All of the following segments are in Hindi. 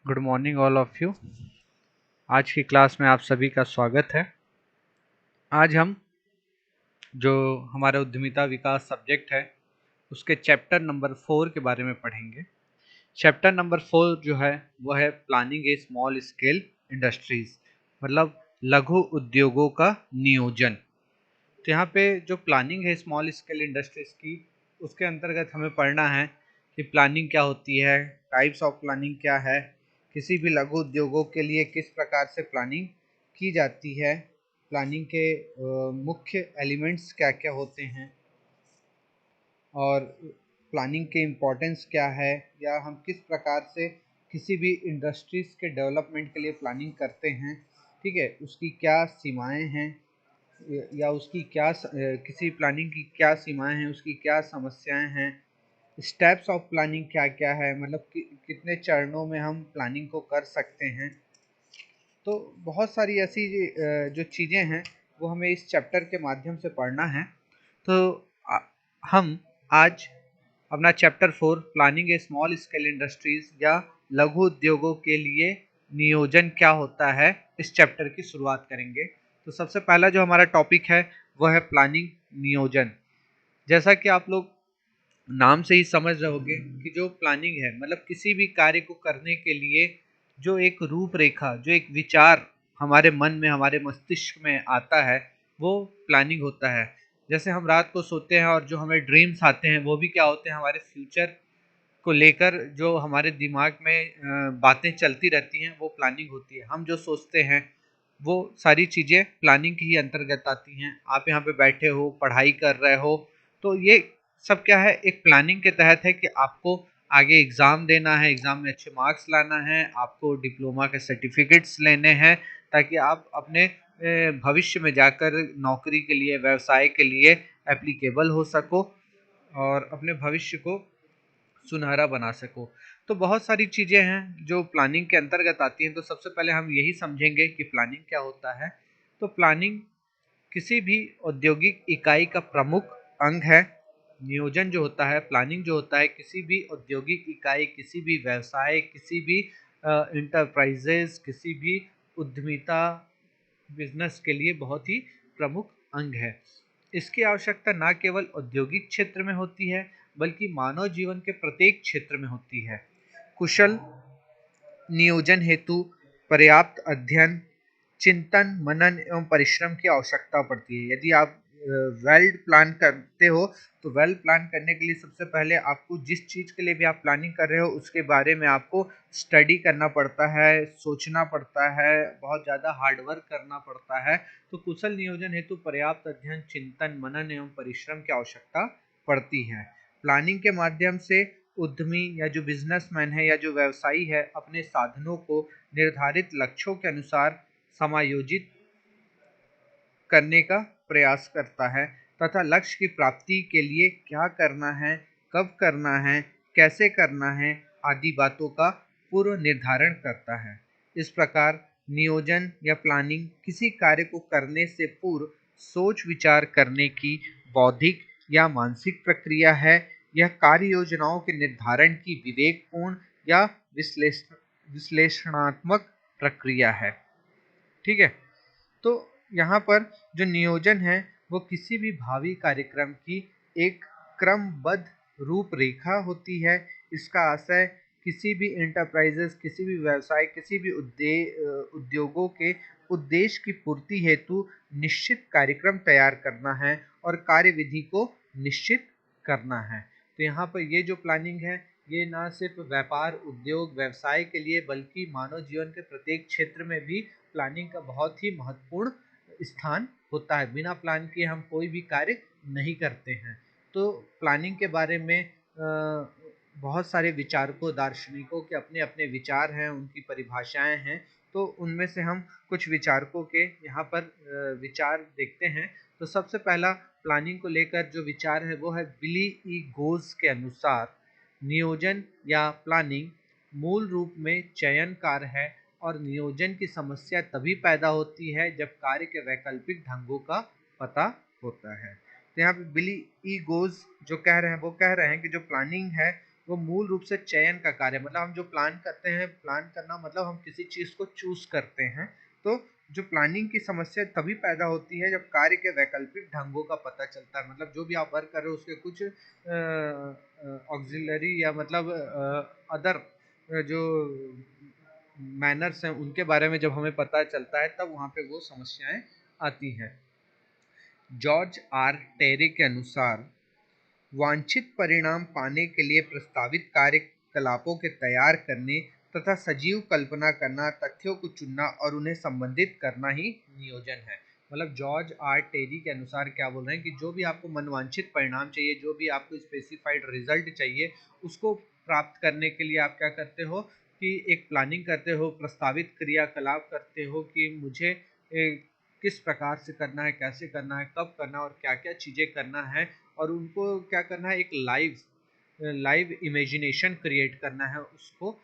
Good morning all of you. आज की क्लास में आप सभी का स्वागत है। आज हम जो हमारा उद्यमिता विकास सब्जेक्ट है उसके चैप्टर नंबर 4 के बारे में पढ़ेंगे। चैप्टर नंबर 4 जो है वह है प्लानिंग ए स्मॉल स्केल इंडस्ट्रीज, मतलब लघु उद्योगों का नियोजन। तो यहाँ पे जो प्लानिंग है स्मॉल स्केल इंडस्ट्रीज की, उसके अंतर्गत हमें पढ़ना है कि प्लानिंग क्या होती है, टाइप्स ऑफ प्लानिंग क्या है, किसी भी लघु उद्योगों के लिए किस प्रकार से प्लानिंग की जाती है, प्लानिंग के मुख्य एलिमेंट्स क्या क्या होते हैं और प्लानिंग के इम्पोर्टेंस क्या है, या हम किस प्रकार से किसी भी इंडस्ट्रीज़ के डेवलपमेंट के लिए प्लानिंग करते हैं। ठीक है, उसकी क्या सीमाएं हैं या उसकी क्या किसी प्लानिंग की क्या सीमाएं हैं, उसकी क्या समस्याएं हैं, स्टेप्स ऑफ प्लानिंग क्या क्या है, मतलब कितने चरणों में हम प्लानिंग को कर सकते हैं। तो बहुत सारी ऐसी जो चीज़ें हैं वो हमें इस चैप्टर के माध्यम से पढ़ना है। तो हम आज अपना चैप्टर 4 प्लानिंग ए स्मॉल स्केल इंडस्ट्रीज या लघु उद्योगों के लिए नियोजन क्या होता है, इस चैप्टर की शुरुआत करेंगे। तो सबसे पहला जो हमारा टॉपिक है वह है प्लानिंग नियोजन। जैसा कि आप लोग नाम से ही समझ रहे होंगे कि जो प्लानिंग है मतलब किसी भी कार्य को करने के लिए जो एक रूपरेखा, जो एक विचार हमारे मन में, हमारे मस्तिष्क में आता है, वो प्लानिंग होता है। जैसे हम रात को सोते हैं और जो हमें ड्रीम्स आते हैं वो भी क्या होते हैं, हमारे फ्यूचर को लेकर जो हमारे दिमाग में बातें चलती रहती हैं वो प्लानिंग होती है। हम जो सोचते हैं वो सारी चीज़ें प्लानिंग के ही अंतर्गत आती हैं। आप यहाँ पे बैठे हो, पढ़ाई कर रहे हो, तो ये सब क्या है, एक प्लानिंग के तहत है कि आपको आगे एग्ज़ाम देना है, एग्ज़ाम में अच्छे मार्क्स लाना है, आपको डिप्लोमा के सर्टिफिकेट्स लेने हैं ताकि आप अपने भविष्य में जाकर नौकरी के लिए, व्यवसाय के लिए एप्लीकेबल हो सको और अपने भविष्य को सुनहरा बना सको। तो बहुत सारी चीज़ें हैं जो प्लानिंग के अंतर्गत आती हैं। तो सबसे पहले हम यही समझेंगे कि प्लानिंग क्या होता है। तो प्लानिंग किसी भी औद्योगिक इकाई का प्रमुख अंग है। नियोजन जो होता है, प्लानिंग जो होता है, किसी भी औद्योगिक इकाई, किसी भी व्यवसाय, किसी भी इंटरप्राइजेज, किसी भी उद्यमिता बिजनेस के लिए बहुत ही प्रमुख अंग है। इसकी आवश्यकता न केवल औद्योगिक क्षेत्र में होती है बल्कि मानव जीवन के प्रत्येक क्षेत्र में होती है। कुशल नियोजन हेतु पर्याप्त अध्ययन, चिंतन, मनन एवं परिश्रम की आवश्यकता पड़ती है। यदि आप वेल प्लान करते हो तो वेल प्लान करने के लिए सबसे पहले आपको जिस चीज़ के लिए भी आप प्लानिंग कर रहे हो उसके बारे में आपको स्टडी करना पड़ता है, सोचना पड़ता है, बहुत ज़्यादा हार्डवर्क करना पड़ता है। तो कुशल नियोजन हेतु पर्याप्त अध्ययन, चिंतन, मनन एवं परिश्रम की आवश्यकता पड़ती है। प्लानिंग के माध्यम से उद्यमी या जो बिजनेसमैन है या जो व्यवसायी है अपने साधनों को निर्धारित लक्ष्यों के अनुसार समायोजित करने का प्रयास करता है तथा लक्ष्य की प्राप्ति के लिए क्या करना है, कब करना है, कैसे करना है आदि बातों का पूर्व निर्धारण करता है। इस प्रकार नियोजन या प्लानिंग किसी कार्य को करने से पूर्व सोच विचार करने की बौद्धिक या मानसिक प्रक्रिया है। यह कार्य योजनाओं के निर्धारण की विवेकपूर्ण या विश्लेषणात्मक प्रक्रिया है। ठीक है, तो यहाँ पर जो नियोजन है वो किसी भी भावी कार्यक्रम की एक क्रमबद्ध रूपरेखा होती है। इसका आशय किसी भी इंटरप्राइजेस, किसी भी व्यवसाय, किसी भी उद्योगों के उद्देश्य की पूर्ति हेतु निश्चित कार्यक्रम तैयार करना है और कार्यविधि को निश्चित करना है। तो यहाँ पर ये जो प्लानिंग है ये ना सिर्फ व्यापार, उद्योग, व्यवसाय के लिए बल्कि मानव जीवन के प्रत्येक क्षेत्र में भी प्लानिंग का बहुत ही महत्वपूर्ण स्थान होता है। बिना प्लान किए हम कोई भी कार्य नहीं करते हैं। तो प्लानिंग के बारे में बहुत सारे विचारकों, दार्शनिकों के अपने अपने विचार हैं, उनकी परिभाषाएं हैं। तो उनमें से हम कुछ विचारकों के यहाँ पर विचार देखते हैं। तो सबसे पहला प्लानिंग को लेकर जो विचार है वो है बिली ई गोज के अनुसार नियोजन या प्लानिंग मूल रूप में चयन कार्य है और नियोजन की समस्या तभी पैदा होती है जब कार्य के वैकल्पिक ढंगों का पता होता है। तो यहाँ पे बिली ई गोज जो कह रहे हैं वो कह रहे हैं कि जो प्लानिंग है वो मूल रूप से चयन का कार्य, मतलब हम जो प्लान करते हैं, प्लान करना मतलब हम किसी चीज को चूज करते हैं। तो जो प्लानिंग की समस्या तभी पैदा होती है जब कार्य के वैकल्पिक ढंगों का पता चलता है, मतलब जो भी आप वर्क कर रहे हो उसके कुछ ऑक्सिलरी या मतलब अदर जो मैनर्स हैं उनके बारे में जब हमें पता चलता है तब वहाँ पे वो समस्याएं आती हैं। जॉर्ज आर टेरी के अनुसार वांछित परिणाम पाने के लिए प्रस्तावित कार्यकलापों के तैयार करने तथा सजीव कल्पना करना, तथ्यों को चुनना और उन्हें संबंधित करना ही नियोजन है। मतलब जॉर्ज आर टेरी के अनुसार क्या बोल रहे हैं कि जो भी आपको मनवांछित परिणाम चाहिए, जो भी आपको स्पेसिफाइड रिजल्ट चाहिए, उसको प्राप्त करने के लिए आप क्या करते हो कि एक प्लानिंग करते हो, प्रस्तावित क्रियाकलाप करते हो कि मुझे किस प्रकार से करना है, कैसे करना है, कब करना है और क्या क्या चीज़ें करना है, और उनको क्या करना है, एक लाइव इमेजिनेशन क्रिएट करना है, उसको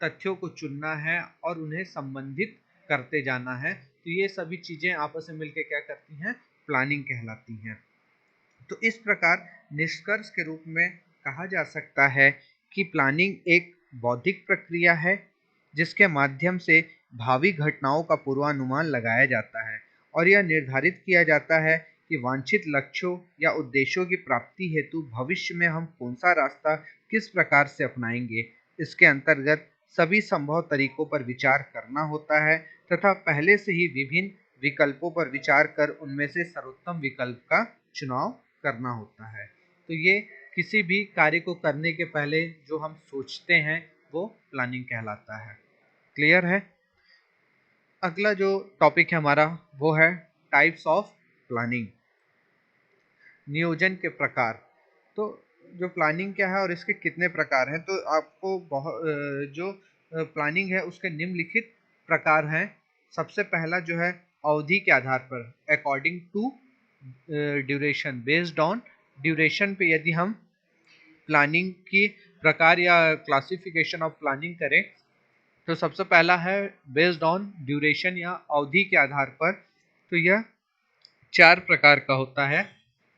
तथ्यों को चुनना है और उन्हें संबंधित करते जाना है। तो ये सभी चीज़ें आपस में मिलकर क्या करती हैं, प्लानिंग कहलाती हैं। तो इस प्रकार निष्कर्ष के रूप में कहा जा सकता है कि प्लानिंग एक बौद्धिक प्रक्रिया है जिसके माध्यम से भावी घटनाओं का पूर्वानुमान लगाया जाता है और यह निर्धारित किया जाता है कि वांछित लक्ष्यों या उद्देश्यों की प्राप्ति हेतु भविष्य में हम कौन सा रास्ता किस प्रकार से अपनाएंगे। इसके अंतर्गत सभी संभव तरीकों पर विचार करना होता है तथा पहले से ही विभिन्न विकल्पों पर विचार कर उनमें से सर्वोत्तम विकल्प का चुनाव करना होता है। तो ये किसी भी कार्य को करने के पहले जो हम सोचते हैं वो प्लानिंग कहलाता है। क्लियर है? अगला जो टॉपिक है हमारा वो है टाइप्स ऑफ प्लानिंग, नियोजन के प्रकार। तो जो प्लानिंग क्या है और इसके कितने प्रकार हैं, तो आपको जो प्लानिंग है उसके निम्नलिखित प्रकार हैं। सबसे पहला जो है अवधि के आधार पर, according to duration, based on duration पे यदि हम प्लानिंग की प्रकार या क्लासिफिकेशन ऑफ प्लानिंग करें तो सबसे पहला है बेस्ड ऑन ड्यूरेशन या अवधि के आधार पर। तो यह 4 प्रकार का होता है।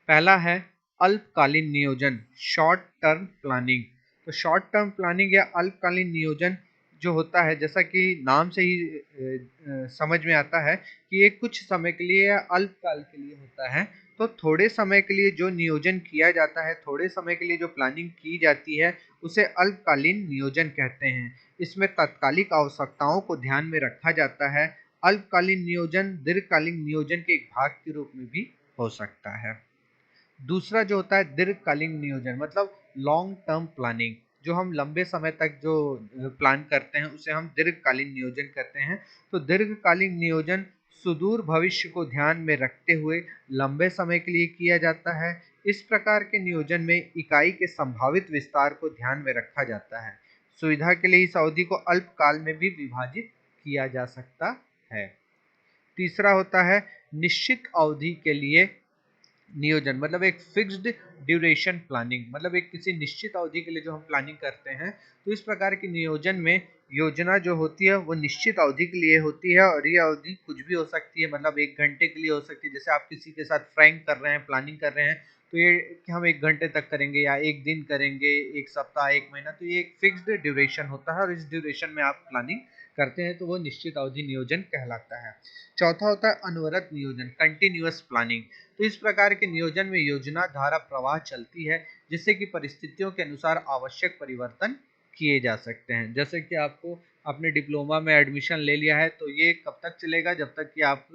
पहला है अल्पकालीन नियोजन, शॉर्ट टर्म प्लानिंग। तो शॉर्ट टर्म प्लानिंग या अल्पकालीन नियोजन जो होता है, जैसा कि नाम से ही समझ में आता है कि ये कुछ समय के लिए या अल्पकाल के लिए होता है। तो थोड़े समय के लिए जो नियोजन किया जाता है, थोड़े समय के लिए जो प्लानिंग की जाती है उसे अल्पकालीन नियोजन कहते हैं। इसमें तात्कालिक आवश्यकताओं को ध्यान में रखा जाता है। अल्पकालीन नियोजन दीर्घकालीन नियोजन के एक भाग के रूप में भी हो सकता है। दूसरा जो होता है दीर्घकालीन नियोजन, मतलब लॉन्ग टर्म प्लानिंग, जो हम लंबे समय तक जो प्लान करते हैं उसे हम दीर्घकालीन नियोजन कहते हैं। तो दीर्घकालीन नियोजन सुदूर भविष्य को ध्यान में रखते हुए लंबे समय के लिए किया जाता है। इस प्रकार के नियोजन में इकाई के संभावित विस्तार को ध्यान में रखा जाता है। सुविधा के लिए इस अवधि को अल्पकाल में भी विभाजित किया जा सकता है। तीसरा होता है निश्चित अवधि के लिए नियोजन, मतलब एक फिक्स्ड ड्यूरेशन प्लानिंग, मतलब एक किसी निश्चित अवधि के लिए जो हम प्लानिंग करते हैं। तो इस प्रकार के नियोजन में योजना जो होती है वो निश्चित अवधि के लिए होती है और ये अवधि कुछ भी हो सकती है, मतलब 1 घंटे के लिए हो सकती है। जैसे आप किसी के साथ फ्रैंक कर रहे हैं, प्लानिंग कर रहे हैं, तो ये कि हम 1 घंटे तक करेंगे या 1 दिन करेंगे, 1 सप्ताह, 1 महीना, तो ये एक फिक्स्ड ड्यूरेशन होता है और इस ड्यूरेशन में आप प्लानिंग करते हैं तो वो निश्चित अवधि नियोजन कहलाता है। चौथा होता है अनवरत नियोजन, कंटिन्यूअस प्लानिंग। तो इस प्रकार के नियोजन में योजना धारा प्रवाह चलती है जिससे कि परिस्थितियों के अनुसार आवश्यक परिवर्तन किए जा सकते हैं। जैसे कि आपको आपने डिप्लोमा में एडमिशन ले लिया है तो ये कब तक चलेगा, जब तक कि आप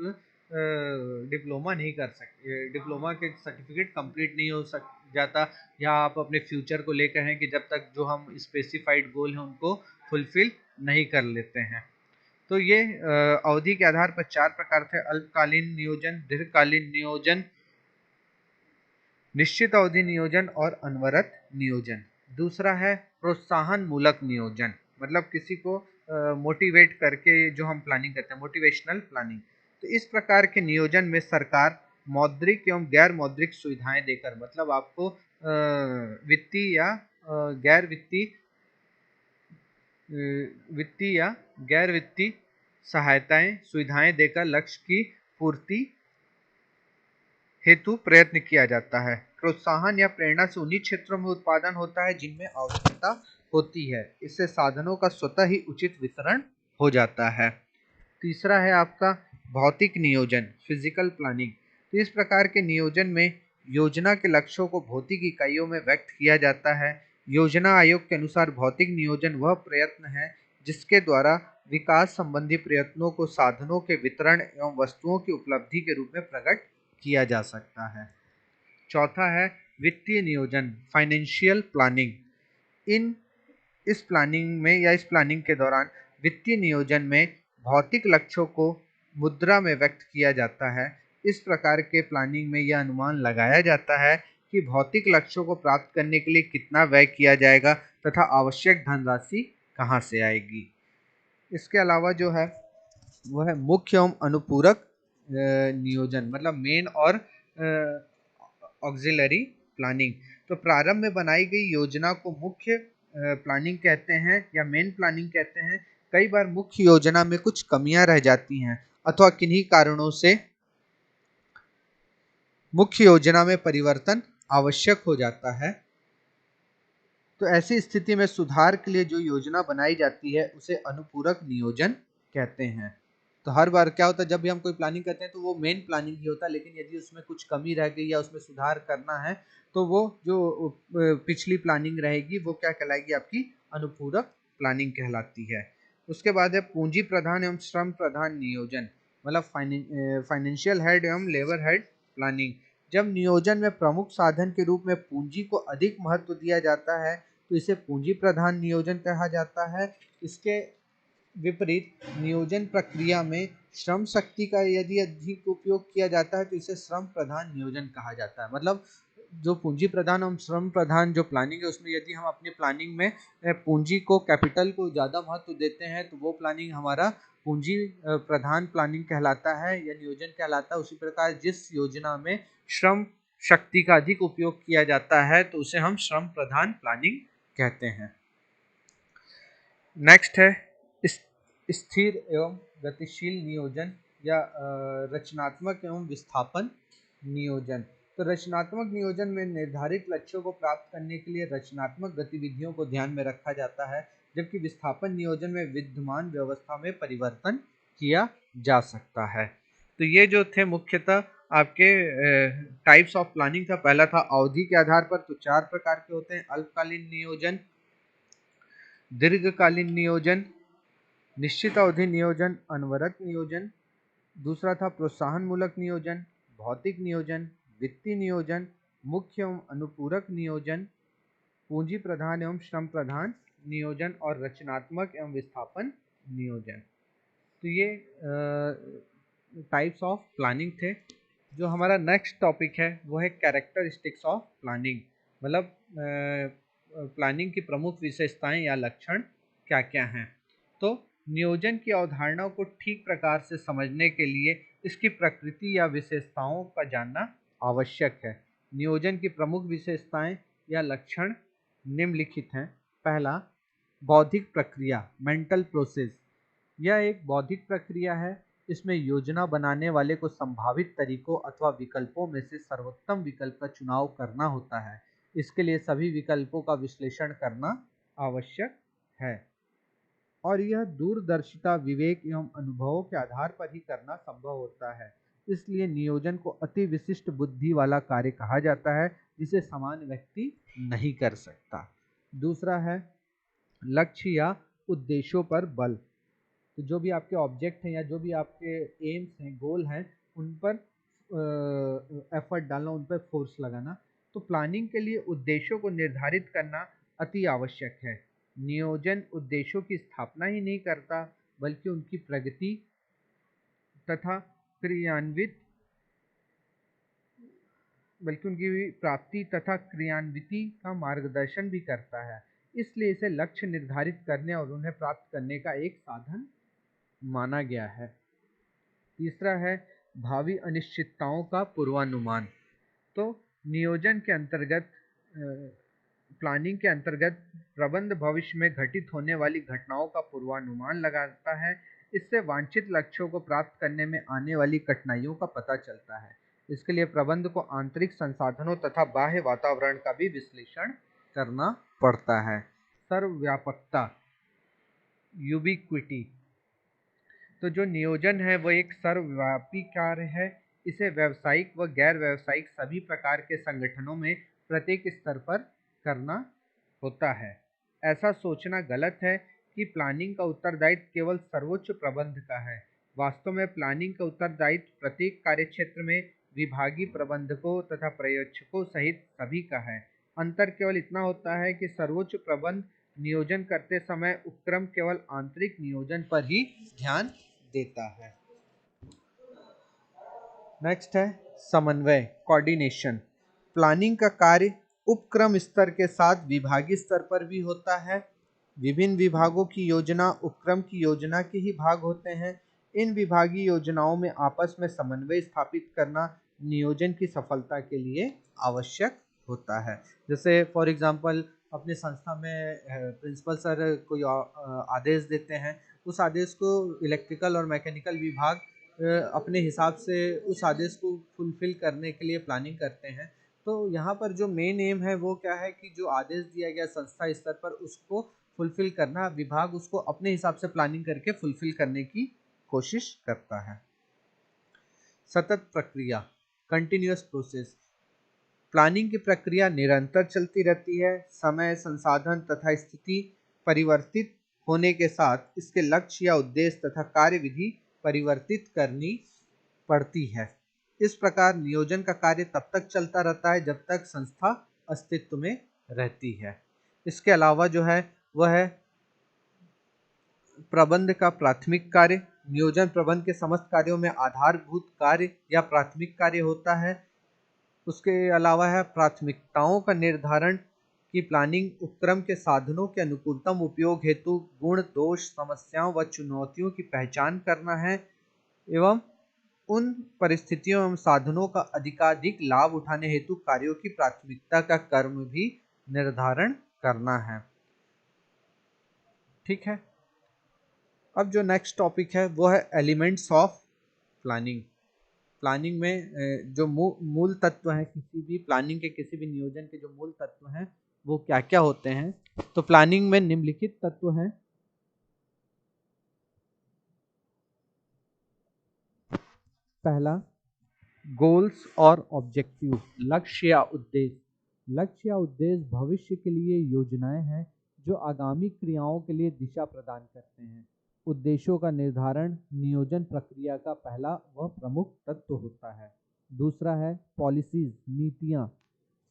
डिप्लोमा नहीं कर सकते, डिप्लोमा के सर्टिफिकेट कंप्लीट नहीं हो सक जाता, या आप अपने फ्यूचर को लेकर हैं कि जब तक जो हम स्पेसिफाइड गोल हैं उनको फुलफिल नहीं कर लेते हैं। तो ये अवधि के आधार पर 4 प्रकार थे: अल्पकालीन नियोजन, दीर्घकालीन नियोजन, निश्चित अवधि नियोजन और अनवरत नियोजन। दूसरा है प्रोत्साहन मूलक नियोजन, मतलब किसी को मोटिवेट करके जो हम प्लानिंग करते हैं, मोटिवेशनल प्लानिंग। तो इस प्रकार के नियोजन में सरकार मौद्रिक एवं गैर मौद्रिक सुविधाएं देकर, मतलब आपको वित्तीय या गैर वित्तीय वित्तीय या गैर वित्तीय सहायताएं, सुविधाएं देकर लक्ष्य की पूर्ति हेतु प्रयत्न किया जाता है। प्रोत्साहन या प्रेरणा से उन्हीं क्षेत्रों में उत्पादन होता है जिनमें आवश्यकता होती है। इससे साधनों का स्वतः ही उचित वितरण हो जाता है। तीसरा है आपका भौतिक नियोजन, फिजिकल प्लानिंग। तो इस प्रकार के नियोजन में योजना के लक्ष्यों को भौतिक इकाइयों में व्यक्त किया जाता है। योजना आयोग के अनुसार भौतिक नियोजन वह प्रयत्न है जिसके द्वारा विकास संबंधी प्रयत्नों को साधनों के वितरण एवं वस्तुओं की उपलब्धि के रूप में प्रकट किया जा सकता है। चौथा है वित्तीय नियोजन, फाइनेंशियल प्लानिंग। इस प्लानिंग में या इस प्लानिंग के दौरान वित्तीय नियोजन में भौतिक लक्ष्यों को मुद्रा में व्यक्त किया जाता है। इस प्रकार के प्लानिंग में यह अनुमान लगाया जाता है कि भौतिक लक्ष्यों को प्राप्त करने के लिए कितना व्यय किया जाएगा तथा आवश्यक धनराशि कहाँ से आएगी। इसके अलावा जो है वह है मुख्य एवं अनुपूरक नियोजन, मतलब मेन और ऑक्सिलरी प्लानिंग। तो प्रारंभ में बनाई गई योजना को मुख्य प्लानिंग कहते हैं या मेन प्लानिंग कहते हैं। कई बार मुख्य योजना में कुछ कमियां रह जाती हैं अथवा किन्हीं कारणों से मुख्य योजना में परिवर्तन आवश्यक हो जाता है। तो ऐसी स्थिति में सुधार के लिए जो योजना बनाई जाती है उसे अनुपूरक नियोजन कहते हैं। तो हर बार क्या होता है, जब भी हम कोई प्लानिंग करते हैं तो वो मेन प्लानिंग ही होता है, लेकिन यदि उसमें कुछ कमी रह गई या उसमें सुधार करना है तो वो जो पिछली प्लानिंग रहेगी वो क्या कहलाएगी, आपकी अनुपूरक प्लानिंग कहलाती है। उसके बाद है पूंजी प्रधान एवं श्रम प्रधान नियोजन, मतलब फाइनेंशियल हेड एवं लेबर हेड प्लानिंग। जब नियोजन में प्रमुख साधन के रूप में पूंजी को अधिक महत्व दिया जाता है तो इसे पूंजी प्रधान नियोजन कहा जाता है। इसके विपरीत नियोजन प्रक्रिया में श्रम शक्ति का यदि अधिक उपयोग किया जाता है तो इसे श्रम प्रधान नियोजन कहा जाता है। मतलब जो पूंजी प्रधान और श्रम प्रधान जो प्लानिंग है उसमें यदि हम अपनी प्लानिंग में पूंजी को, कैपिटल को ज़्यादा महत्व देते हैं तो वो प्लानिंग हमारा पूंजी प्रधान प्लानिंग कहलाता है या नियोजन कहलाता है। उसी प्रकार जिस योजना में श्रम शक्ति का अधिक उपयोग किया जाता है तो उसे हम श्रम प्रधान प्लानिंग कहते हैं। नेक्स्ट है स्थिर एवं गतिशील नियोजन या रचनात्मक एवं विस्थापन नियोजन। तो रचनात्मक नियोजन में निर्धारित लक्ष्यों को प्राप्त करने के लिए रचनात्मक गतिविधियों को ध्यान में रखा जाता है, जबकि विस्थापन नियोजन में विद्यमान व्यवस्था में परिवर्तन किया जा सकता है। तो ये जो थे मुख्यतः आपके टाइप्स ऑफ प्लानिंग था। पहला था अवधि के आधार पर, तो 4 प्रकार के होते हैं: अल्पकालीन नियोजन, दीर्घकालीन नियोजन, निश्चित अवधि नियोजन, अनवरत नियोजन। दूसरा था प्रोत्साहन मूलक नियोजन, भौतिक नियोजन, वित्तीय नियोजन, मुख्य एवं अनुपूरक नियोजन, पूंजी प्रधान एवं श्रम प्रधान नियोजन और रचनात्मक एवं विस्थापन नियोजन। तो ये टाइप्स ऑफ प्लानिंग थे। जो हमारा नेक्स्ट टॉपिक है वो है कैरेक्टरिस्टिक्स ऑफ प्लानिंग, मतलब प्लानिंग की प्रमुख विशेषताएं या लक्षण क्या क्या हैं। तो नियोजन की अवधारणा को ठीक प्रकार से समझने के लिए इसकी प्रकृति या विशेषताओं का जानना आवश्यक है। नियोजन की प्रमुख विशेषताएं या लक्षण निम्नलिखित हैं। पहला, बौद्धिक प्रक्रिया, मेंटल प्रोसेस। यह एक बौद्धिक प्रक्रिया है। इसमें योजना बनाने वाले को संभावित तरीकों अथवा विकल्पों में से सर्वोत्तम विकल्प का चुनाव करना होता है। इसके लिए सभी विकल्पों का विश्लेषण करना आवश्यक है और यह दूरदर्शिता, विवेक एवं अनुभवों के आधार पर ही करना संभव होता है। इसलिए नियोजन को अति विशिष्ट बुद्धि वाला कार्य कहा जाता है जिसे सामान्य व्यक्ति नहीं कर सकता। दूसरा है लक्ष्य या उद्देश्यों पर बल। तो जो भी आपके ऑब्जेक्ट हैं या जो भी आपके एम्स हैं, गोल हैं, उन पर एफर्ट डालना, उन पर फोर्स लगाना। तो प्लानिंग के लिए उद्देश्यों को निर्धारित करना अति आवश्यक है। नियोजन उद्देश्यों की स्थापना ही नहीं करता बल्कि उनकी प्रगति तथा उनकी प्राप्ति तथा क्रियान्विति का मार्गदर्शन भी करता है। इसलिए इसे लक्ष्य निर्धारित करने और उन्हें प्राप्त करने का एक साधन माना गया है। तीसरा है भावी अनिश्चितताओं का पूर्वानुमान। तो नियोजन के अंतर्गत, प्लानिंग के अंतर्गत प्रबंध भविष्य में घटित होने वाली घटनाओं का पूर्वानुमान लगाता है। इससे वांछित लक्ष्यों को प्राप्त करने में आने वाली कठिनाइयों का पता चलता है। इसके लिए प्रबंध को आंतरिक संसाधनों तथा बाह्य वातावरण का भी विश्लेषण करना पड़ता है। सर्वव्यापकता, यूबिक्विटी। तो जो नियोजन है वो एक सर्वव्यापी कार्य है। इसे व्यावसायिक व गैर व्यावसायिक सभी प्रकार के संगठनों में प्रत्येक स्तर पर करना होता है। ऐसा सोचना गलत है कि प्लानिंग का उत्तरदायित्व केवल सर्वोच्च प्रबंध का है। वास्तव में प्लानिंग का उत्तरदायित्व प्रत्येक कार्यक्षेत्र में विभागीय प्रबंधकों तथा पर्यवेक्षकों सहित सभी का है। अंतर केवल इतना होता है कि सर्वोच्च प्रबंध नियोजन करते समय उपक्रम केवल आंतरिक नियोजन पर ही ध्यान देता है। नेक्स्ट है समन्वय, कोऑर्डिनेशन। प्लानिंग का कार्य उपक्रम स्तर के साथ विभागीय स्तर पर भी होता है। विभिन्न विभागों की योजना उपक्रम की योजना के ही भाग होते हैं। इन विभागीय योजनाओं में आपस में समन्वय स्थापित करना नियोजन की सफलता के लिए आवश्यक होता है। जैसे फॉर एग्जांपल अपने संस्था में प्रिंसिपल सर कोई आदेश देते हैं, उस आदेश को इलेक्ट्रिकल और मैकेनिकल विभाग अपने हिसाब से उस आदेश को फुलफिल करने के लिए प्लानिंग करते हैं। तो यहाँ पर जो मेन एम है वो क्या है कि जो आदेश दिया गया संस्था स्तर पर उसको फुलफिल करना, विभाग उसको अपने हिसाब से प्लानिंग करके फुलफिल करने की कोशिश करता है। सतत प्रक्रिया, कंटिन्यूअस प्रोसेस। प्लानिंग की प्रक्रिया निरंतर चलती रहती है। समय, संसाधन तथा स्थिति परिवर्तित होने के साथ इसके लक्ष्य या उद्देश्य तथा कार्यविधि परिवर्तित करनी पड़ती है। इस प्रकार नियोजन का कार्य तब तक चलता रहता है जब तक संस्था अस्तित्व में रहती है। इसके अलावा जो है वह है प्रबंध का प्राथमिक कार्य। नियोजन प्रबंध के समस्त कार्यों में आधारभूत कार्य या प्राथमिक कार्य होता है। उसके अलावा है प्राथमिकताओं का निर्धारण की प्लानिंग उपक्रम के साधनों के अनुकूलतम उपयोग हेतु गुण, दोष, समस्याओं व चुनौतियों की पहचान करना है एवं उन परिस्थितियों एवं साधनों का अधिकाधिक लाभ उठाने हेतु कार्यों की प्राथमिकता का क्रम भी निर्धारण करना है। ठीक है। अब जो नेक्स्ट टॉपिक है वो है एलिमेंट्स ऑफ प्लानिंग। प्लानिंग में जो मूल तत्व हैं, किसी भी प्लानिंग के किसी भी नियोजन के जो मूल तत्व हैं वो क्या क्या होते हैं। तो प्लानिंग में निम्नलिखित तत्व हैं। पहला, गोल्स और ऑब्जेक्टिव, लक्ष्य या उद्देश्य। लक्ष्य या उद्देश्य भविष्य के लिए योजनाएं हैं जो आगामी क्रियाओं के लिए दिशा प्रदान करते हैं। उद्देश्यों का निर्धारण नियोजन प्रक्रिया का पहला व प्रमुख तत्व होता है। दूसरा है पॉलिसीज, नीतियाँ।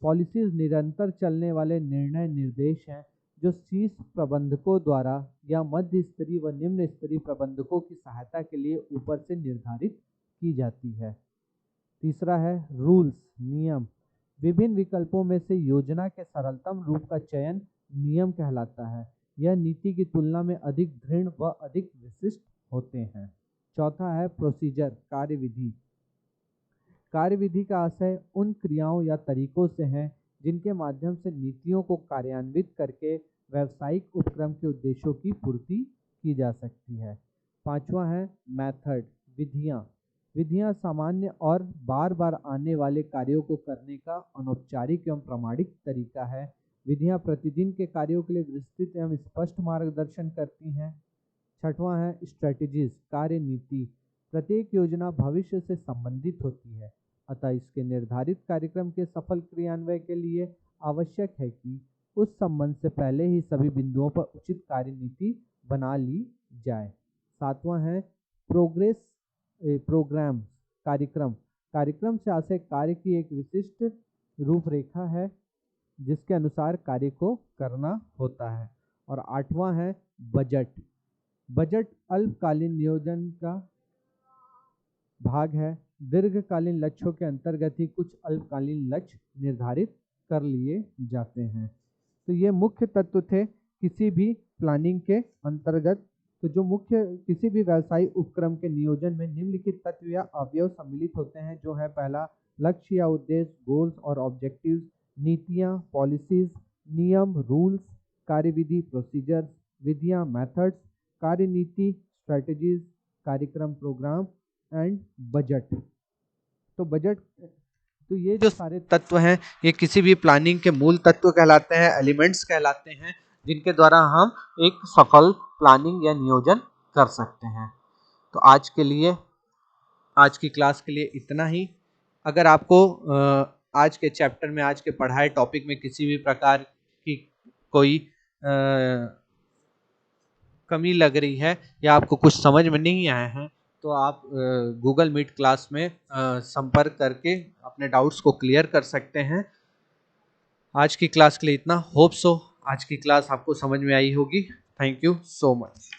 पॉलिसीज निरंतर चलने वाले निर्णय निर्देश हैं जो शीर्ष प्रबंधकों द्वारा या मध्य स्तरीय व निम्न स्तरीय प्रबंधकों की सहायता के लिए ऊपर से निर्धारित की जाती है। तीसरा है रूल्स, नियम। विभिन्न विकल्पों में से योजना के सरलतम रूप का चयन नियम कहलाता है। यह नीति की तुलना में अधिक दृढ़ व अधिक विशिष्ट होते हैं। चौथा है प्रोसीजर, कार्यविधि। कार्यविधि का आशय उन क्रियाओं या तरीकों से है जिनके माध्यम से नीतियों को कार्यान्वित करके व्यावसायिक उपक्रम के उद्देश्यों की पूर्ति की जा सकती है। पांचवा है मेथड, विधियाँ। विधियाँ सामान्य और बार बार आने वाले कार्यों को करने का अनौपचारिक एवं प्रामाणिक तरीका है। विधियाँ प्रतिदिन के कार्यों के लिए विस्तृत एवं स्पष्ट मार्गदर्शन करती हैं। छठवां है स्ट्रेटजीज, कार्य नीति। प्रत्येक योजना भविष्य से संबंधित होती है, अतः इसके निर्धारित कार्यक्रम के सफल क्रियान्वयन के लिए आवश्यक है कि उस संबंध से पहले ही सभी बिंदुओं पर उचित कार्य नीति बना ली जाए। सातवां है प्रोग्राम, कार्यक्रम। कार्यक्रम से आशय कार्य की एक विशिष्ट रूपरेखा है जिसके अनुसार कार्य को करना होता है। और आठवां है बजट। बजट अल्पकालीन नियोजन का भाग है। दीर्घकालीन लक्ष्यों के अंतर्गत ही कुछ अल्पकालीन लक्ष्य निर्धारित कर लिए जाते हैं। तो ये मुख्य तत्व थे किसी भी प्लानिंग के अंतर्गत। तो जो मुख्य किसी भी व्यवसायिक उपक्रम के नियोजन में निम्नलिखित तत्व या अवयव सम्मिलित होते हैं, जो है पहला लक्ष्य या उद्देश्य, गोल्स और ऑब्जेक्टिव्स, नीतियाँ, पॉलिसीज, नियम, रूल्स, कार्यविधि, प्रोसीजर्स, विधियाँ, मेथड्स, कार्यनीति, स्ट्रेटजीज, कार्यक्रम, प्रोग्राम एंड बजट। तो बजट, तो ये जो सारे तत्व हैं ये किसी भी प्लानिंग के मूल तत्व कहलाते हैं, एलिमेंट्स कहलाते हैं, जिनके द्वारा हम एक सफल प्लानिंग या नियोजन कर सकते हैं। तो आज की क्लास के लिए इतना ही। अगर आपको आज के चैप्टर में, आज के पढ़ाए टॉपिक में किसी भी प्रकार की कोई कमी लग रही है या आपको कुछ समझ में नहीं आया है, तो आप गूगल मीट क्लास में संपर्क करके अपने डाउट्स को क्लियर कर सकते हैं। आज की क्लास के लिए इतना। होप सो आज की क्लास आपको समझ में आई होगी। Thank you so much.